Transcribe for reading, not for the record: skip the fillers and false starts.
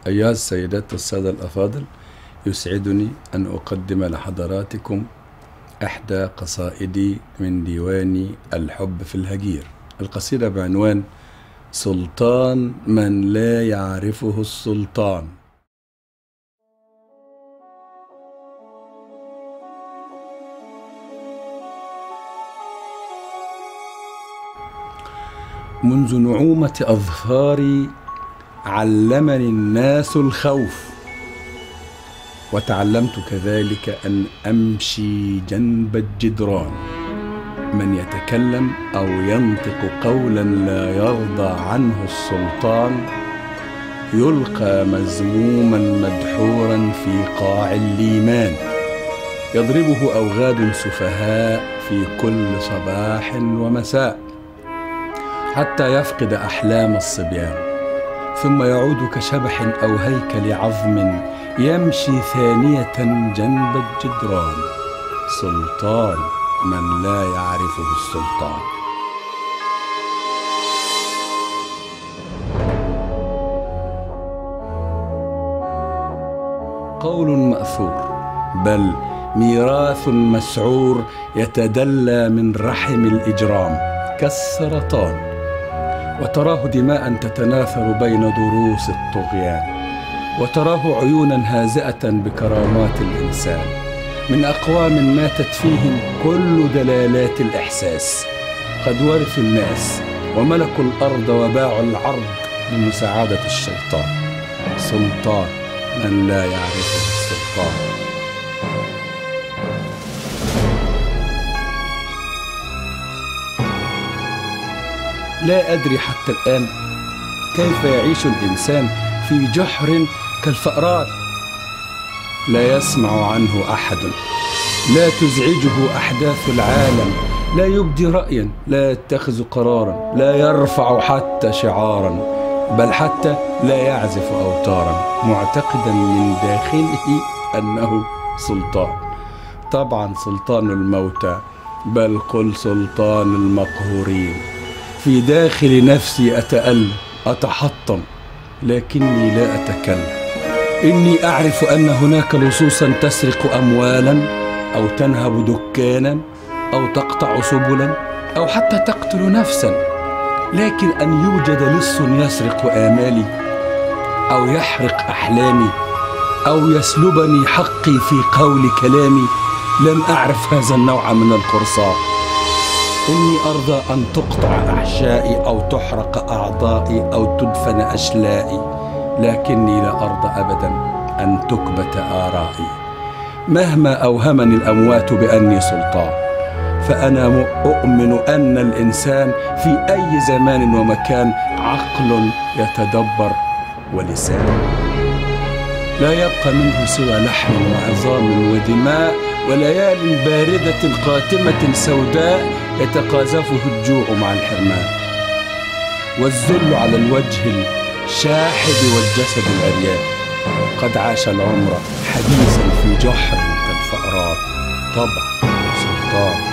أيها السيدات والسادة الأفاضل، يسعدني أن أقدم لحضراتكم إحدى قصائدي من ديوان الحب في الهجير. القصيدة بعنوان سلطان من لا يعرفه السلطان. منذ نعومة أظفاري علمني الناس الخوف، وتعلمت كذلك أن أمشي جنب الجدران. من يتكلم أو ينطق قولا لا يرضى عنه السلطان يلقى مذموما مدحورا في قاع الليمان، يضربه أوغاد سفهاء في كل صباح ومساء حتى يفقد أحلام الصبيان، ثم يعود كشبح أو هيكل عظم يمشي ثانية جنب الجدران. سلطان من لا يعرفه السلطان. قول مأثور بل ميراث مسعور يتدلى من رحم الإجرام كالسرطان، وتراه دماء تتناثر بين ضروس الطغيان، وتراه عيونا هازئة بكرامات الإنسان من أقوام ماتت فيهم كل دلالات الإحساس، قد ورثوا الناس وملكوا الأرض وباعوا العرض بمساعدة الشيطان. سلطان من لا يعرفه السلطان. لا أدري حتى الآن كيف يعيش الإنسان في جحر كالفأران، لا يسمع عنه أحد، لا تزعجه أحداث العالم، لا يبدي رأيا، لا يتخذ قرارا، لا يرفع حتى شعارا، بل حتى لا يعزف أوتارا، معتقدا من داخله أنه سلطان. طبعا سلطان الموتى، بل قل سلطان المقهورين. في داخل نفسي أتألم أتحطم، لكني لا أتكلم. إني أعرف أن هناك لصوصا تسرق أموالا أو تنهب دكانا أو تقطع سبلا أو حتى تقتل نفسا، لكن أن يوجد لص يسرق آمالي أو يحرق أحلامي أو يسلبني حقي في قول كلامي، لم أعرف هذا النوع من القرصاء. إني أرضى أن تقطع أحشائي أو تحرق أعضائي أو تدفن أشلائي، لكني لا أرضى أبدا أن تكبت آرائي. مهما أوهمني الأموات بأني سلطان، فأنا أؤمن أن الإنسان في أي زمان ومكان عقل يتدبر ولسان، لا يبقى منه سوى لحم وعظام ودماء وليال باردة قاتمة سوداء يتقاذفه الجوع مع الحرمان، والذل على الوجه الشاحب والجسد العريان. قد عاش العمر حديثا في جحر كالفأرات. طبعا سلطان.